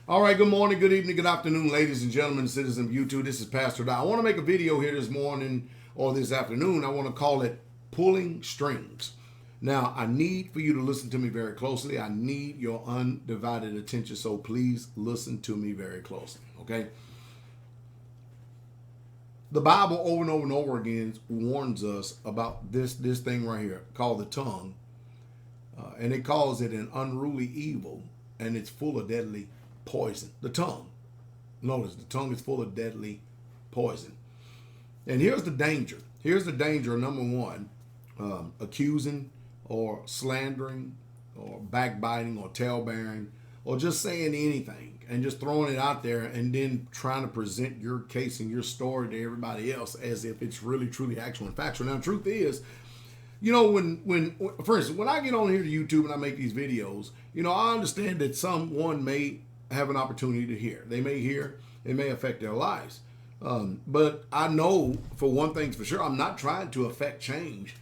All right, good morning, good evening, good afternoon, ladies and gentlemen, citizens of YouTube. This is Pastor Dow. I want to make a video here this morning or this afternoon. I want to call it Pulling Strings. Now, I need for you to listen to me very closely. I need your undivided attention, so please listen to me very closely, okay? The Bible over and over and over again warns us about this thing right here called the tongue, and it calls it an unruly evil, and it's full of deadly poison. The tongue. Notice the tongue is full of deadly poison. And here's the danger. Here's the danger, number one, accusing or slandering or backbiting or talebearing or just saying anything and just throwing it out there and then trying to present your case and your story to everybody else as if it's really, truly actual and factual. Now, the truth is, when for instance, when I get on here to YouTube and I make these videos, I understand that someone may have an opportunity to hear. They may hear, it may affect their lives. But I know for one thing for sure, I'm not trying to affect change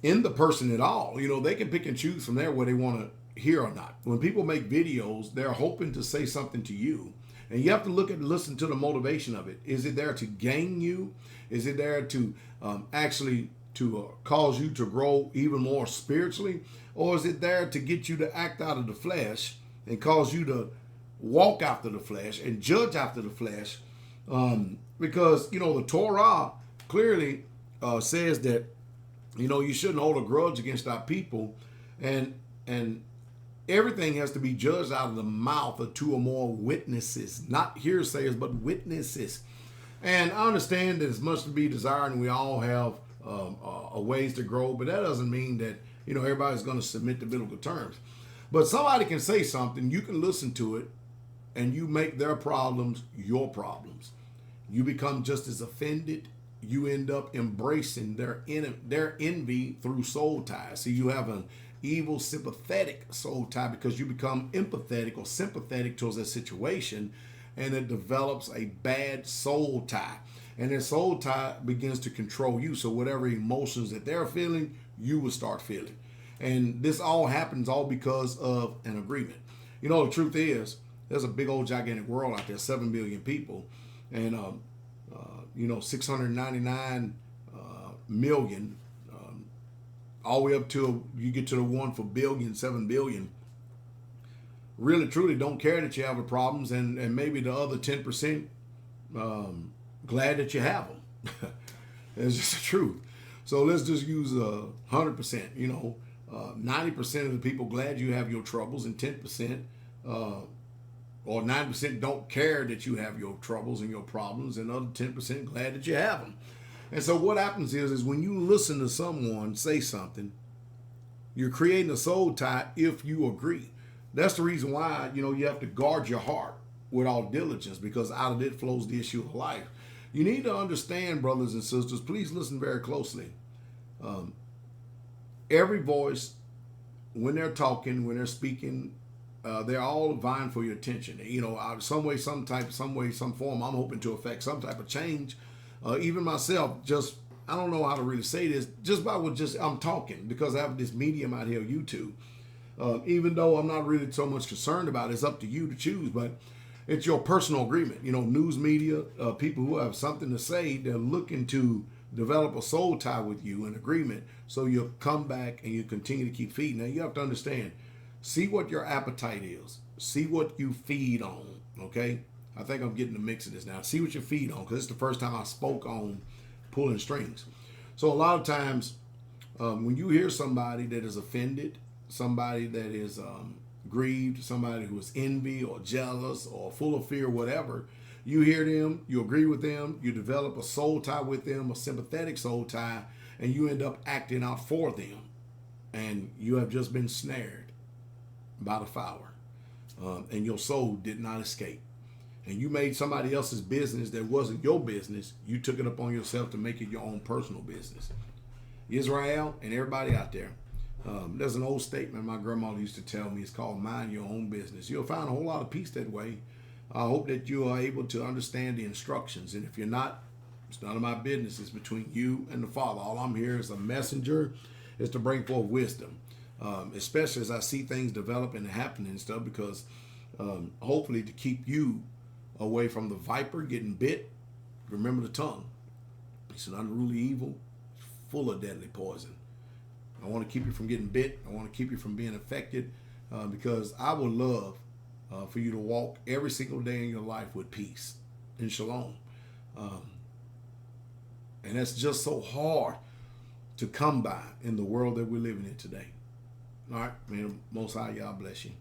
in the person at all. They can pick and choose from there what they want to hear or not. When people make videos, they're hoping to say something to you. And you have to listen to the motivation of it. Is it there to gain you? Is it there to actually to cause you to grow even more spiritually? Or is it there to get you to act out of the flesh and cause you to walk after the flesh and judge after the flesh? Because, the Torah clearly says that, you shouldn't hold a grudge against our people. And everything has to be judged out of the mouth of two or more witnesses, not hearsayers, but witnesses. And I understand that it's much to be desired, and we all have ways to grow, but that doesn't mean that everybody's going to submit to biblical terms. But somebody can say something, you can listen to it, and you make their problems your problems. You become just as offended. You end up embracing their envy through soul ties. So you have an evil, sympathetic soul tie because you become empathetic or sympathetic towards that situation, and it develops a bad soul tie. And that soul tie begins to control you. So whatever emotions that they're feeling, you will start feeling. And this all happens all because of an agreement. The truth is, there's a big old gigantic world out there, 7 billion people, and 699 million, all the way up to you get to the one for billion, 7 billion, really truly don't care that you have the problems, and maybe the other 10% glad that you have them. It's just the truth. So let's just use 100%. 90% of the people glad you have your troubles, and 10% or 9% don't care that you have your troubles and your problems, and other 10% glad that you have them. And so what happens is when you listen to someone say something, you're creating a soul tie if you agree. That's the reason why, you have to guard your heart with all diligence, because out of it flows the issue of life. You need to understand, brothers and sisters, please listen very closely. Every voice, when they're talking, when they're speaking, they're all vying for your attention. Some way, some form, I'm hoping to affect some type of change. Even myself, I don't know how to really say this, just by I'm talking, because I have this medium out here, YouTube. Even though I'm not really so much concerned about it, it's up to you to choose, but it's your personal agreement. News media, people who have something to say, they're looking to develop a soul tie with you, an agreement, so you'll come back and you continue to keep feeding. Now, you have to understand, see what your appetite is. See what you feed on, okay? I think I'm getting the mix of this now. See what you feed on, because it's the first time I spoke on pulling strings. So a lot of times, when you hear somebody that is offended, somebody that is grieved, somebody who is envy or jealous or full of fear, whatever, you hear them, you agree with them, you develop a soul tie with them, a sympathetic soul tie, and you end up acting out for them. And you have just been snared by the fowler, and your soul did not escape. And you made somebody else's business that wasn't your business, you took it upon yourself to make it your own personal business. Israel and everybody out there, there's an old statement my grandmother used to tell me. It's called mind your own business. You'll find a whole lot of peace that way. I hope that you are able to understand the instructions. And if you're not, it's none of my business. It's between you and the Father. All I'm here as a messenger is to bring forth wisdom, especially as I see things developing and happening and stuff, because hopefully to keep you away from the viper getting bit. Remember the tongue. It's an unruly evil, full of deadly poison. I want to keep you from getting bit. I want to keep you from being affected, because I would love for you to walk every single day in your life with peace and shalom. And that's just so hard to come by in the world that we're living in today. All right, man, Most High, y'all bless you.